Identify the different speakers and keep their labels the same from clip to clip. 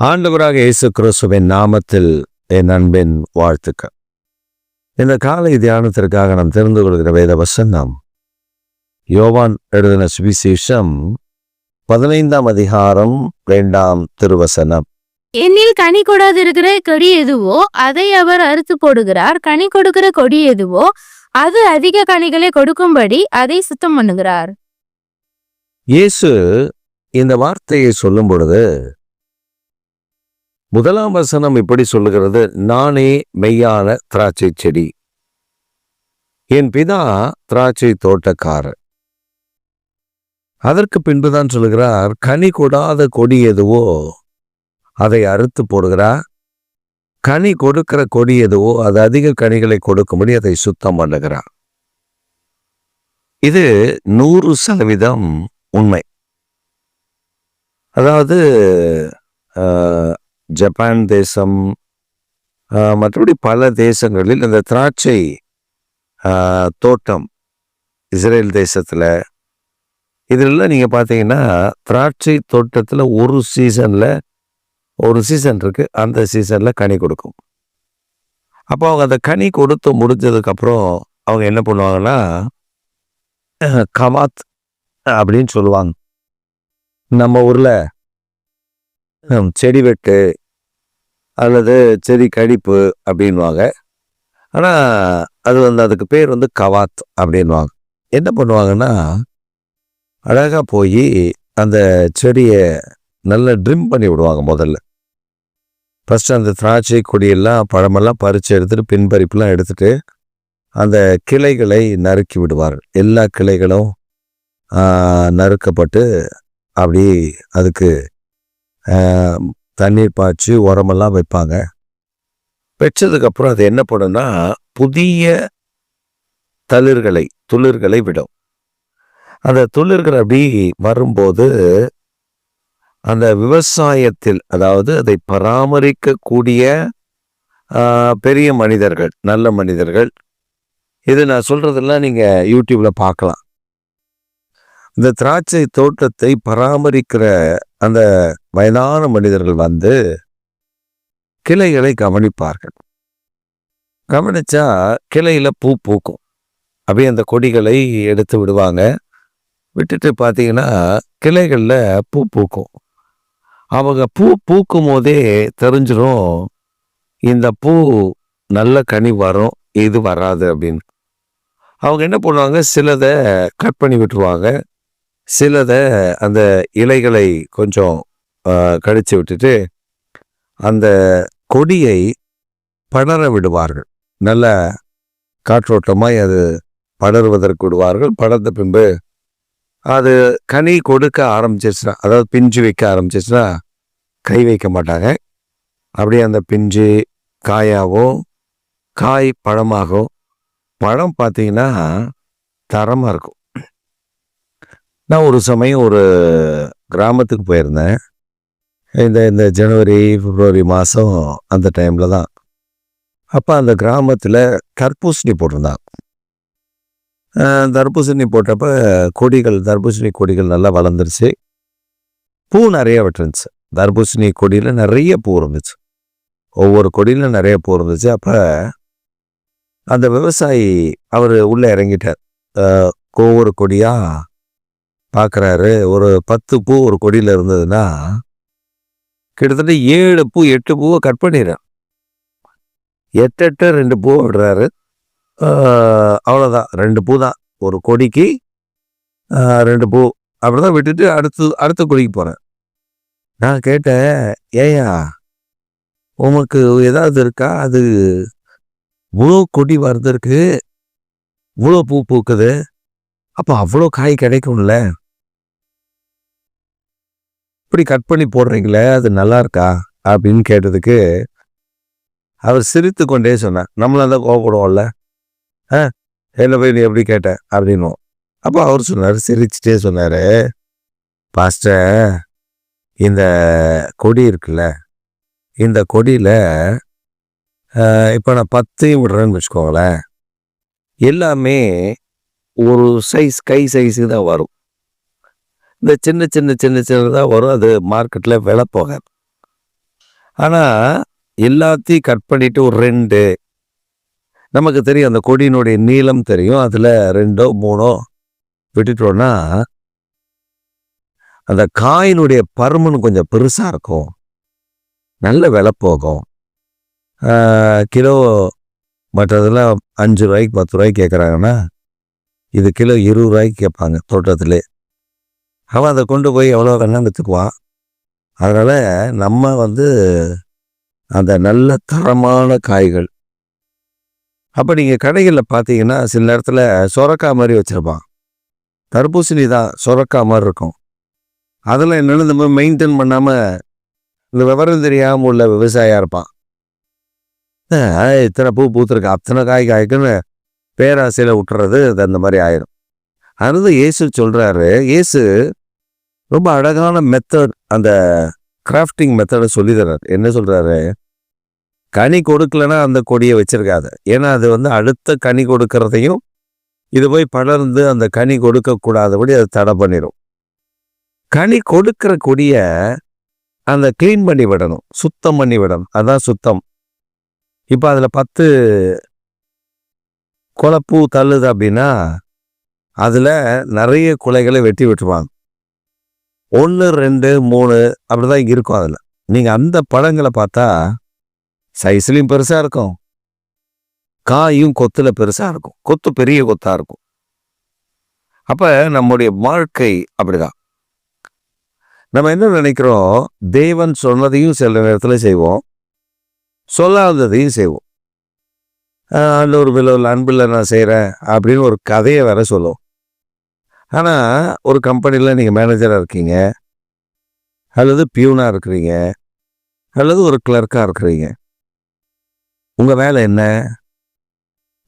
Speaker 1: ஆண்டவராக இயேசு கிறிஸ்துவின் நாமத்தில் என் அன்பின் வாழ்த்துக்கள். இந்த காலை தியானத்திற்காக நாம் தெரிந்து கொள்கிற வேத வசனம் யோவான் எழுதின சுவிசேஷம் 15ஆம் அதிகாரம் 2ஆம் திருவசனம்.
Speaker 2: என்னில் கனி கொடாதிருக்கிற கொடி எதுவோ அதை அவர் அறுத்து போடுகிறார். கனி கொடுக்கிற கொடி எதுவோ அது அதிக கனிகளை கொடுக்கும்படி அதை சுத்தம் பண்ணுகிறார்.
Speaker 1: இயேசு இந்த வார்த்தையை சொல்லும் பொழுது முதலாம் வசனம் இப்படி சொல்லுகிறது, நானே மெய்யான திராட்சை செடி, என் பிதா திராட்சை தோட்டக்காரர். அதற்கு பின்புதான் சொல்லுகிறார், கனி கொடாத கொடி எதுவோ அதை அறுத்து போடுகிறார். கனி கொடுக்கிற கொடி எதுவோ அது அதிக கனிகளை கொடுக்கும்படி அதை சுத்தம் பண்ணுகிறார். இது 100% உண்மை. அதாவது ஜப்பான் தேசம் மற்றபடி பல தேசங்களில் இந்த திராட்சை தோட்டம், இஸ்ரேல் தேசத்தில் இதெல்லாம் நீங்கள் பார்த்தீங்கன்னா திராட்சை தோட்டத்தில் ஒரு சீசன் இருக்கு, அந்த சீசனில் கனி கொடுக்கும். அப்போ அவங்க அந்த கனி கொடுத்து முடிஞ்சதுக்கப்புறம் அவங்க என்ன பண்ணுவாங்கன்னா கவாத் அப்படின்னு சொல்லுவாங்க. நம்ம ஊரில் செடி வெட்டு அல்லது செடி கடிப்பு அப்படின்வாங்க. ஆனால் அது அதுக்கு பேர் கவாத் அப்படின்வாங்க. என்ன பண்ணுவாங்கன்னா அழகாக போய் அந்த செடியை நல்லா ட்ரிம் பண்ணி விடுவாங்க. முதல்ல ஃபஸ்ட்டு அந்த திராட்சை கொடியெல்லாம் பழமெல்லாம் பறித்து எடுத்துகிட்டு பின்பறிப்புலாம் எடுத்துகிட்டு அந்த கிளைகளை நறுக்கி விடுவார்கள். எல்லா கிளைகளும் நறுக்கப்பட்டு அப்படி அதுக்கு தண்ணீர் பாய்ச்சி உரமெல்லாம் வைப்பாங்க. வச்சதுக்கப்புறம் அது என்ன பண்ணுன்னா புதிய துளிர்களை விடும். அந்த துளிர்கள் அப்படி வரும்போது அந்த விவசாயத்தில், அதாவது அதை பராமரிக்கக்கூடிய பெரிய மனிதர்கள், நல்ல மனிதர்கள், இது நான் சொல்றதெல்லாம் நீங்க யூடியூப்ல பார்க்கலாம். இந்த திராட்சை தோட்டத்தை பராமரிக்கிற அந்த வயதான மனிதர்கள் கிளைகளை கவனிப்பார்கள். கவனிச்சா கிளையில பூ பூக்கும். அப்படியே அந்த கொடிகளை எடுத்து விடுவாங்க. விட்டுட்டு பார்த்தீங்கன்னா கிளைகளில் பூ பூக்கும். அவங்க பூ பூக்கும் போதே தெரிஞ்சிடும் இந்த பூ நல்ல கனி வரும், இது வராது அப்படின்னு. அவங்க என்ன பண்ணுவாங்க, சிலதை கட் பண்ணி விட்டுருவாங்க, சிலதை அந்த இலைகளை கொஞ்சம் கடிச்சு விட்டுட்டு அந்த கொடியை படர விடுவார்கள். நல்ல காற்றோட்டமாய் அது படருவதற்கு விடுவார்கள். படர்ந்த பின்பு அது கனி கொடுக்க ஆரம்பிச்சிருச்சுன்னா, அதாவது பிஞ்சு வைக்க ஆரம்பிச்சிருச்சுன்னா கை வைக்க மாட்டாங்க. அப்படியே அந்த பிஞ்சு காயாகவும் காய் பழமாகும். பழம் பார்த்தீங்கன்னா தரமாக இருக்கும். நான் ஒரு சமயம் ஒரு கிராமத்துக்கு போயிருந்தேன். இந்த ஜனவரி பிப்ரவரி மாதம் அந்த டைமில் தான். அப்போ அந்த கிராமத்தில் தர்பூசணி போட்டிருந்தாங்க. தர்பூசணி போட்டப்போ தர்பூசணி கொடிகள் நல்லா வளர்ந்துருச்சு. பூ நிறைய விட்டுருந்துச்சு. தர்பூசணி கொடியில் நிறைய பூ இருந்துச்சு. ஒவ்வொரு கொடியிலும் நிறைய பூ இருந்துச்சு. அப்போ அந்த விவசாயி அவர் உள்ளே இறங்கிட்டார். ஒவ்வொரு கொடியாக பார்க்குறாரு. ஒரு 10 பூ ஒரு கொடியில் இருந்ததுன்னா கிட்டத்தட்ட 7 பூ 8 பூவை கட் பண்ணிடுறார். 8 2 பூ விடுறாரு. அவ்வளோதான், 2 பூ தான் ஒரு கொடிக்கு, 2 பூ அப்படிதான் விட்டுட்டு அடுத்த கொடிக்கு போகிறேன். நான் கேட்டேன், ஏயா உனக்கு ஏதாவது இருக்கா, அது இவ்வளோ கொடி வர்றதுக்கு இவ்வளோ பூ பூக்குது, அப்போ அவ்வளோ காய் கிடைக்கும்ல, இப்படி கட் பண்ணி போடுறீங்களே அது நல்லா இருக்கா அப்படின்னு கேட்டதுக்கு அவர் சிரித்து கொண்டே சொன்னார். நம்மளாம் தான் கோவப்படுவோம்ல, என்ன போய் நீ எப்படி கேட்ட அப்படின்னும். அப்போ அவர் சொன்னார், சிரிச்சுட்டே சொன்னார், பாஸ்டர் இந்த கொடி இருக்குல்ல, இந்த கொடியில் இப்போ நான் 10 விடுறேன்னு வச்சுக்கோங்களேன், எல்லாமே ஒரு கை சைஸு தான் வரும். இந்த சின்னதாக வரும். அது மார்க்கெட்டில் விலை போகாது. ஆனால் எல்லாத்தையும் கட் பண்ணிட்டு ஒரு 2 நமக்கு தெரியும், அந்த கொடியினுடைய நீளம் தெரியும், அதில் 2ஓ 3ஓ விட்டுட்டோன்னா அந்த காயினுடைய பருமன் கொஞ்சம் பெருசாக இருக்கும், நல்ல விலை போகும். கிலோ மற்றதெல்லாம் 5 ரூபாய்க்கு 10 ரூபாய்க்கு கேட்குறாங்கன்னா இது கிலோ 20 ரூபாய்க்கு கேட்பாங்க தோட்டத்திலே. அவன் அதை கொண்டு போய் எவ்வளோ வேணாலும் விற்றுக்குவான். அதனால் நம்ம அந்த நல்ல தரமான காய்கள். அப்போ நீங்கள் கடைகளில் பார்த்தீங்கன்னா சில நேரத்தில் சொரக்காய் மாதிரி வச்சுருப்பான், தர்பூசணி தான் சொரக்காய் மாதிரி இருக்கும். அதெல்லாம் என்னென்னு இந்த மாதிரி மெயின்டைன் பண்ணாமல் இந்த விவரம் தெரியாமல் உள்ள விவசாயியாக இருப்பான். இத்தனை பூ பூத்துருக்கு, அத்தனை காய் காய்க்குன்னு பேராசையில் விட்டுறது, அது அந்த மாதிரி ஆயிடும். அதனால இயேசு சொல்கிறாரு, இயேசு ரொம்ப அழகான மெத்தட், அந்த கிராஃப்டிங் மெத்தடை சொல்லி தர்றாரு. என்ன சொல்கிறாரு, கனி கொடுக்கலன்னா அந்த கொடியை வச்சிருக்காது. ஏன்னா அது அடுத்த கனி கொடுக்கறதையும் இது போய் படர்ந்து அந்த கனி கொடுக்கக்கூடாதபடி அது தடை பண்ணிடும். கனி கொடுக்கிற கொடியை அந்த கிளீன் பண்ணி விடணும், சுத்தம் பண்ணி விடணும், அதுதான் சுத்தம். இப்போ அதில் 10 குலைப்பூ தள்ளுது அப்படின்னா அதில் நிறைய குலைகளை வெட்டி விட்டுருவாங்க. 1 2 3 அப்படிதான் இருக்கும். அதில் நீங்கள் அந்த பழங்களை பார்த்தா சைஸ்லையும் பெருசாக இருக்கும், காயும் கொத்தில் பெருசாக இருக்கும், கொத்து பெரிய கொத்தாக இருக்கும். அப்போ நம்முடைய வாழ்க்கை அப்படிதான். நம்ம என்ன நினைக்கிறோம், தேவன் சொன்னதையும் சில நேரத்தில் செய்வோம், சொல்லாததையும் செய்வோம். ஆண்டவர் மேல உள்ள அன்பில் நான் செய்கிறேன் அப்படின்னு ஒரு கதையை வேற சொல்லுவோம். ஆனால் ஒரு கம்பெனியில் நீங்கள் மேனேஜராக இருக்கீங்க, அல்லது பியூனாக இருக்கிறீங்க, அல்லது ஒரு கிளர்க்காக இருக்கிறீங்க. உங்கள் வேலை என்ன?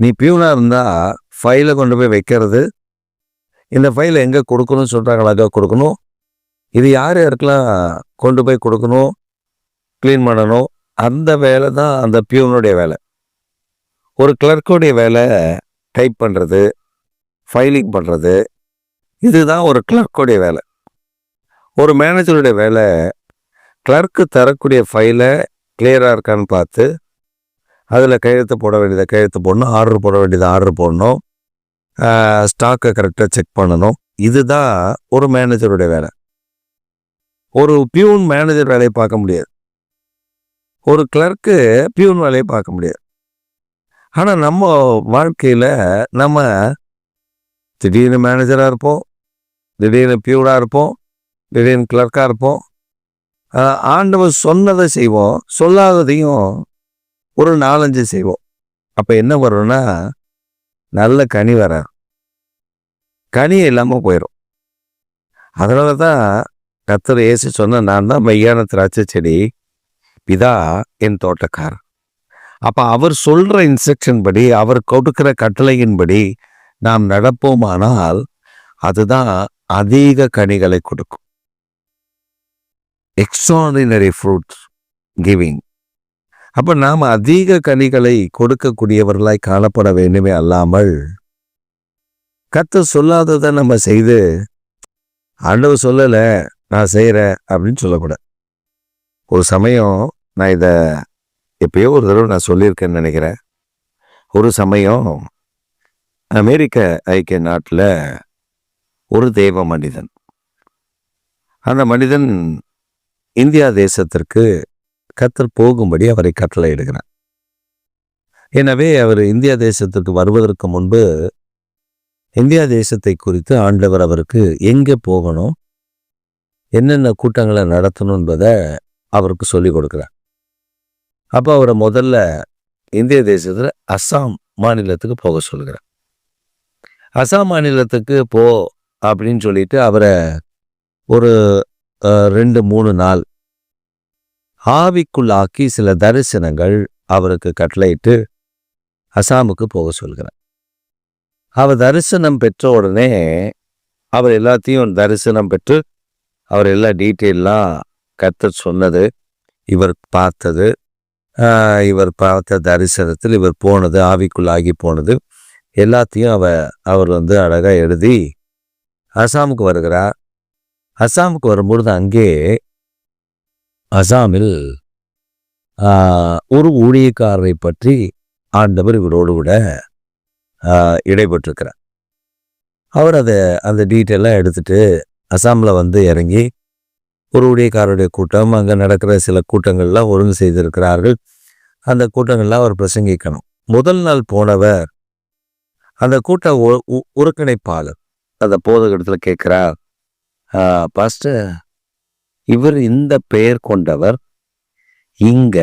Speaker 1: நீ பியூனாக இருந்தால் ஃபைலை கொண்டு போய் வைக்கிறது, இந்த ஃபைலை எங்கே கொடுக்கணும்னு சொல்கிறாங்களோ அங்கே கொடுக்கணும், இது யார் யாருக்கெல்லாம் கொண்டு போய் கொடுக்கணும், க்ளீன் பண்ணணும், அந்த வேலை தான் அந்த பியூனுடைய வேலை. ஒரு கிளர்க்குடைய வேலை டைப் பண்ணுறது, ஃபைலிங் பண்ணுறது, இதுதான் ஒரு கிளர்க்குடைய வேலை. ஒரு மேனேஜருடைய வேலை கிளர்க்கு தரக்கூடிய ஃபைலை கிளியராக இருக்கான்னு பார்த்து அதில் கையெழுத்து போட வேண்டியதை கையெழுத்து போடணும், ஆர்டர் போட வேண்டியதை ஆர்டர் போடணும், ஸ்டாக்கை கரெக்டாக செக் பண்ணணும். இதுதான் ஒரு மேனேஜருடைய வேலை. ஒரு பியூன் மேனேஜர் வேலையை பார்க்க முடியாது, ஒரு கிளர்க்கு பியூன் வேலையை பார்க்க முடியாது. ஆனால் நம்ம வாழ்க்கையில் நம்ம திடீர்னு மேனேஜராக இருப்போம், திடீர்னு பியூனாக இருப்போம், திடீர்னு கிளர்க்காக இருப்போம். ஆண்டவர் சொன்னதை செய்வோம், சொல்லாததையும் ஒரு 4-5 செய்வோம். அப்போ என்ன வரும்னா நல்ல கனி வர, கனி இல்லாமல் போயிடும். அதனால தான் கர்த்தர் இயேசு சொன்ன, நான் தான் மெய்யான திராட்சை செடி, பிதா என் தோட்டக்காரர். அப்போ அவர் சொல்கிற இன்ஸ்ட்ரக்ஷன் படி, அவர் கொடுக்கிற கட்டளையின்படி நாம் நடப்போமானால் அதுதான் அதிக கனிகளை கொடுக்கும். Extraordinary fruit giving. அப்போ நாம் அதிக கனிகளை கொடுக்கக்கூடியவர்களாய் காணப்பட வேண்டுமே அல்லாமல் கர்த்தர் சொல்லாததை நம்ம செய்து ஆண்டவர் சொல்லலை நான் செய்கிறேன் அப்படின்னு சொல்லக்கூடாது. ஒரு சமயம் நான் இதை எப்பயோ ஒரு தடவை நான் சொல்லியிருக்கேன்னு நினைக்கிறேன். ஒரு சமயம் அமெரிக்க ஐக்கிய நாட்டில் ஒரு தெய்வ மனிதன், அந்த மனிதன் இந்தியா தேசத்திற்கு கர்த்தர் போகும்படி அவரை கட்டளை இடுகிறார். எனவே அவர் இந்தியா தேசத்திற்கு வருவதற்கு முன்பு இந்தியா தேசத்தை குறித்து ஆண்டவர் அவருக்கு எங்கே போகணும், என்னென்ன கூட்டங்களை நடத்தணும் என்பதை அவருக்கு சொல்லி கொடுக்குறார். அப்போ அவரை முதல்ல இந்திய தேசத்தில் அஸ்ஸாம் மாநிலத்துக்கு போக சொல்கிறார். அஸ்ஸாம் மாநிலத்துக்கு போ அப்படின்னு சொல்லிட்டு அவரை ஒரு 2-3 நாள் ஆவிக்குள்ளாக்கி சில தரிசனங்கள் அவருக்கு கட்டளையிட்டு அஸ்ஸாமுக்கு போக சொல்கிறார். அவர் தரிசனம் பெற்ற உடனே அவர் எல்லாத்தையும் தரிசனம் பெற்று அவர் எல்லா டீட்டெயிலாம் கர்த்தர் சொன்னது, இவர் பார்த்தது, இவர் பார்த்த தரிசனத்தில் இவர் போனது, ஆவிக்குள்ளாகி போனது எல்லாத்தையும் அவர் அழகாக எழுதி அஸ்ஸாமுக்கு வருகிறார். அஸ்ஸாமுக்கு வரும்பொழுது அங்கே அஸ்ஸாமில் ஒரு ஊழியக்காரரை பற்றி ஆண்டவர் இவரோடு கூட இடைப்பட்டிருக்கிறார். அவர் அந்த டீட்டெயிலாக எடுத்துட்டு அசாமில் வந்து இறங்கி ஒரு ஊழியக்காரருடைய கூட்டம், அங்கே நடக்கிற சில கூட்டங்கள்லாம் ஒழுங்கு செய்திருக்கிறார்கள். அந்த கூட்டங்கள்லாம் அவர் பிரசங்கிக்கணும். முதல் நாள் போனவர் அந்த கூட்ட ஒருங்கிணைப்பாளர் அந்த போதகத்தில் கேட்குறார், பாஸ்டர், இவர் இந்த பெயர் கொண்டவர் இங்க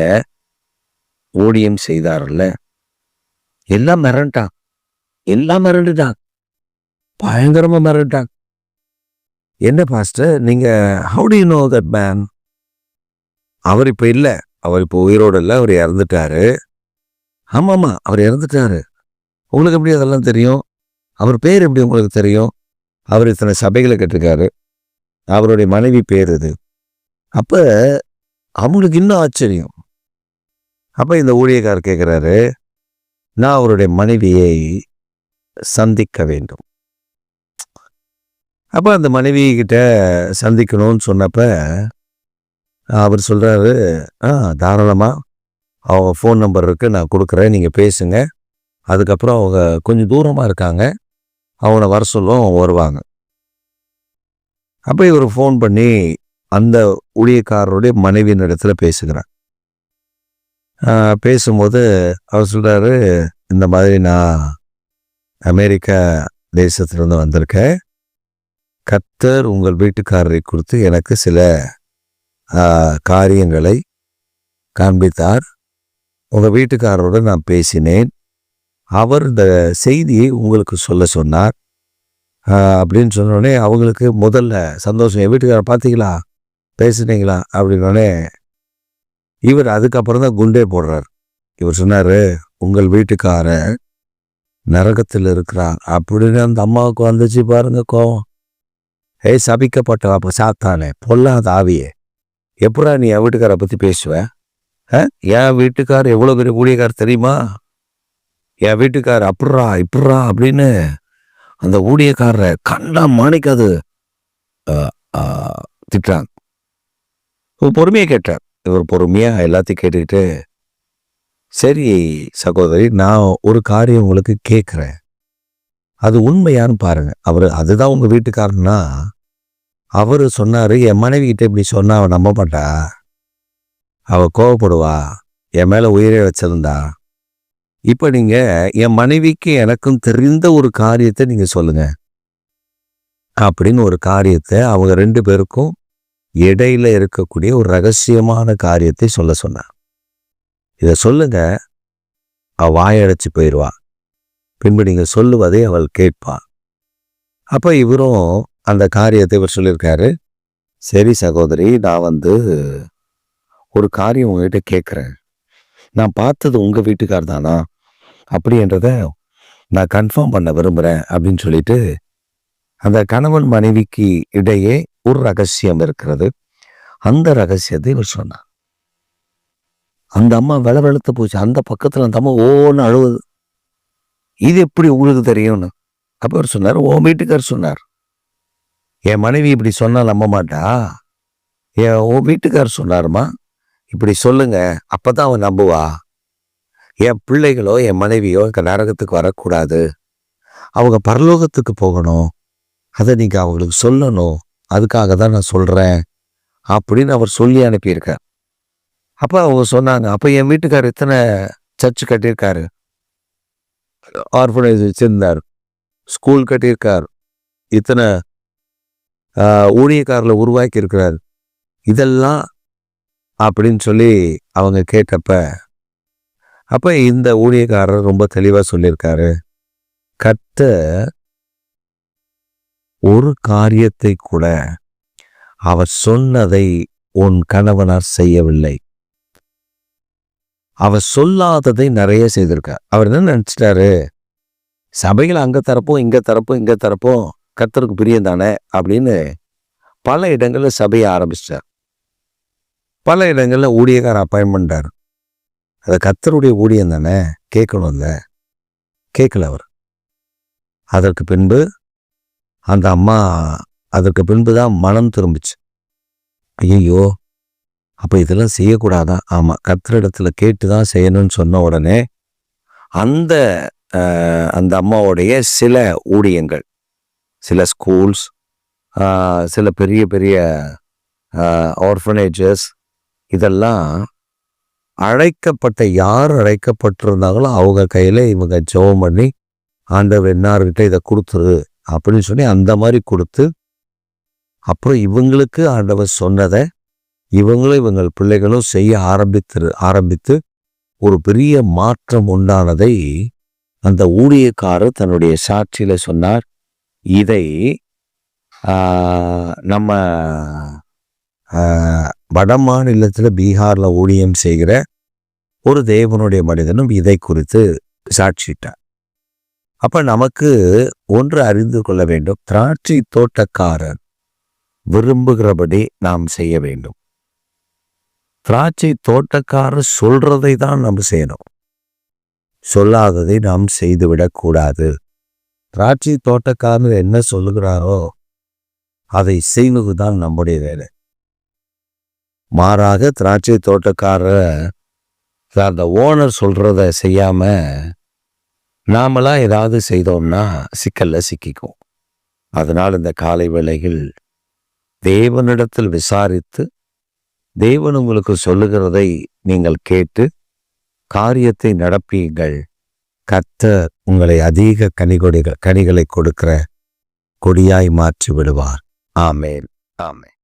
Speaker 1: ஊழியம் செய்தார்ல. எல்லாம் மிரண்டுட்டான், பயங்கரமா மிரண்டுட்டான். என்ன பாஸ்டர், நீங்க how do you know that man? அவர் இப்ப இல்லை, அவர் இப்போ உயிரோடு இல்லை, அவர் இறந்துட்டாரு. ஆமாமா, அவர் இறந்துட்டாரு. உங்களுக்கு எப்படி அதெல்லாம் தெரியும்? அவர் பேர் எப்படி உங்களுக்கு தெரியும்? அவர் இத்தனை சபைகளை கட்டிருக்காரு, அவருடைய மனைவி பேர் இது. அப்ப அவங்களுக்கு இன்னும் ஆச்சரியம். அப்ப இந்த ஊழியக்காரர் கேட்கிறாரு, நான் அவருடைய மனைவியை சந்திக்க வேண்டும். அப்ப அந்த மனைவி கிட்ட சந்திக்கணும்னு சொன்னப்ப அவர் சொல்றாரு, தாராளமா அவங்க ஃபோன் நம்பர் இருக்கு, நான் கொடுக்குறேன், நீங்க பேசுங்க. அதுக்கப்புறம் அவங்க கொஞ்சம் தூரமா இருக்காங்க, அவனை வர சொல்லும், வருவாங்க. அப்ப இவர் ஃபோன் பண்ணி அந்த ஊழியக்காரருடைய மனைவியின் இடத்துல பேசுகிறார். பேசும்போது அவர் சொல்றாரு, இந்த மாதிரி நான் அமெரிக்கா தேசத்திலிருந்து வந்திருக்கேன். கர்த்தர் உங்கள் வீட்டுக்காரரை குறித்து எனக்கு சில காரியங்களை காண்பித்தார். உங்கள் வீட்டுக்காரரோட நான் பேசினேன். அவர் இந்த செய்தியை உங்களுக்கு சொல்ல சொன்னார் அப்படின்னு சொன்னோடனே அவங்களுக்கு முதல்ல சந்தோஷம். என் வீட்டுக்காரர் பார்த்தீங்களா, பேசுனீங்களா அப்படின்னோடனே இவர் அதுக்கப்புறம் தான் குண்டே போடுறார். இவர் சொன்னார், உங்கள் வீட்டுக்காரர் நரகத்தில் இருக்கிறார் அப்படின்னு அந்த அம்மாவுக்கு வந்துச்சு பாருங்க கோவம். சபிக்கப்பட்ட அப்போ சாத்தானே, பொல்லாத ஆவியே, எப்படா நீ என் வீட்டுக்காரை பற்றி பேசுவ? என் வீட்டுக்காரர் எவ்வளோ பெரிய ஊழியக்காரர் தெரியுமா? என் வீட்டுக்காரர் அப்படிறா இப்படிறா அப்படின்னு அந்த ஊழியக்காரரை கண்டா மாணிக்காது திட்டாங்க. பொறுமையாக கேட்டார். இவர் பொறுமையாக எல்லாத்தையும் கேட்டுக்கிட்டு, சரி சகோதரி, நான் ஒரு காரியம் உங்களுக்கு கேட்குறேன், அது உண்மையான்னு பாருங்க. அதுதான் உங்க வீட்டுக்காரன்னா, அவரு சொன்னாரு, என் மனைவி கிட்ட இப்படி சொன்னா அவன் நம்ப மாட்டா, அவ கோவப்படுவா, என் மேல உயிரை வச்சிருந்தா. இப்ப நீங்க என் மனைவிக்கு எனக்கும் தெரிந்த ஒரு காரியத்தை நீங்க சொல்லுங்க அப்படின்னு ஒரு காரியத்தை அவங்க 2 பேருக்கும் இடையில இருக்கக்கூடிய ஒரு ரகசியமான காரியத்தை சொல்ல சொன்னார். இதை சொல்லுங்க, அவ வாயடைச்சு போயிடுவா, பின்பு நீங்க சொல்லுவதை அவள் கேட்பாள். அப்ப இவரும் அந்த காரியத்தை இவர் சொல்லியிருக்காரு. சரி சகோதரி, நான் ஒரு காரியம் உங்ககிட்ட கேட்குறேன். நான் பார்த்தது உங்க வீட்டுக்கார் தானா அப்படின்றத நான் கன்ஃபார்ம் பண்ண விரும்புகிறேன் அப்படின்னு சொல்லிட்டு அந்த கணவன் மனைவிக்கு இடையே ஒரு ரகசியம் இருக்கிறது. அந்த ரகசியத்தை இவர் சொன்னார். அந்த அம்மா வெளவெளுத்து போச்சு. அந்த பக்கத்தில் அந்த அம்மா ஓன்னு அழுவுது. இது எப்படி உங்களுக்கு தெரியும்னு. அப்போ அவர் சொன்னார், உன் வீட்டுக்கார் சொன்னார். என் மனைவி இப்படி சொன்னா நம்ப மாட்டா, உன் வீட்டுக்கார் சொன்னாருமா, இப்படி சொல்லுங்க, அப்பதான் அவன் நம்புவா. என் பிள்ளைகளோ என் மனைவியோ நரகத்துக்கு வரக்கூடாது, அவங்க பரலோகத்துக்கு போகணும், அதை நீங்க அவங்களுக்கு சொல்லணும், அதுக்காக தான் நான் சொல்றேன் அப்படின்னு அவர் சொல்லி அனுப்பியிருக்கார். அப்ப அவங்க சொன்னாங்க, அப்ப என் வீட்டுக்காரர் இத்தனை சர்ச்சு கட்டியிருக்காரு, ஆர்ஃபனேஜ் வச்சிருந்தார், ஸ்கூல் கட்டியிருக்கார், இத்தனை ஊழியக்காரர்களை உருவாக்கி இருக்கிறார், இதெல்லாம் அப்படின்னு சொல்லி அவங்க கேட்டப்ப அப்ப இந்த ஊழியக்காரர் ரொம்ப தெளிவா சொல்லியிருக்காரு, கர்த்தர் ஒரு காரியத்தை கூட அவர் சொன்னதை உன் கணவனார் செய்யவில்லை, அவர் சொல்லாததை நிறைய செய்திருக்கார். அவர் என்ன நினைச்சிட்டாரு, சபைகள் அங்க தரப்போம் இங்க தரப்போம் இங்க தரப்போம், கர்த்தருக்கு பிரியம் தானே அப்படின்னு பல இடங்கள்ல சபையை ஆரம்பிச்சிட்டார். பல இடங்கள்ல ஊழியக்கார அப்பாயின்ட் பண்ணார். அது கர்த்தருடைய ஊழியம் தானே, கேட்கணும்ல, கேட்கல அவர். அதற்கு பின்பு அந்த அம்மா அதற்கு பின்புதான் மனம் திரும்பிச்சு. ஐயோ, அப்போ இதெல்லாம் செய்யக்கூடாதா? ஆமாம், கர்த்தரிடத்துல கேட்டு தான் செய்யணும்னு சொன்ன உடனே அந்த அந்த அம்மாவுடைய சில ஊழியங்கள், சில ஸ்கூல்ஸ், சில பெரிய பெரிய ஆர்ஃபனேஜஸ், இதெல்லாம் யார் அழைக்கப்பட்டிருந்தாங்களோ அவங்க கையில் இவங்க ஜெபம் பண்ணி, ஆண்டவர் இன்னார்கிட்ட இதை கொடுத்துரு அப்படின்னு சொல்லி அந்த மாதிரி கொடுத்து, அப்புறம் இவங்களுக்கு ஆண்டவர் சொன்னதை இவங்களும் இவங்கள் பிள்ளைகளும் செய்ய ஆரம்பித்து ஒரு பெரிய மாற்றம் உண்டானதை அந்த ஊழியக்காரர் தன்னுடைய சாட்சியில சொன்னார். இதை நம்ம வட மாநிலத்தில் பீகார்ல ஊழியம் செய்கிற ஒரு தேவனுடைய மனிதனும் இதை குறித்து சாட்சிட்டார். அப்ப நமக்கு ஒன்று அறிந்து கொள்ள வேண்டும், திராட்சை தோட்டக்காரர் விரும்புகிறபடி நாம் செய்ய வேண்டும். திராட்சை தோட்டக்காரர் சொல்றதை தான் நம்ம செய்யணும், சொல்லாததை நாம் செய்துவிடக்கூடாது. திராட்சை தோட்டக்காரர் என்ன சொல்லுகிறாரோ அதை செய்வதுதான் நம்முடைய வேலை. மாறாக திராட்சை தோட்டக்காரர் அந்த ஓனர் சொல்றத செய்யாம நாமளா ஏதாவது செய்தோம்னா சிக்கல்ல சிக்கிக்கும். அதனால் இந்த காலை வேளையில் தேவனிடத்தில் விசாரித்து தேவன் உங்களுக்கு சொல்லுகிறதை நீங்கள் கேட்டு காரியத்தை நடப்பியுங்கள். கர்த்தர் உங்களை அதிக கனிகளை கொடுக்கிற கொடியாய் மாற்றி விடுவார். ஆமென், ஆமென்.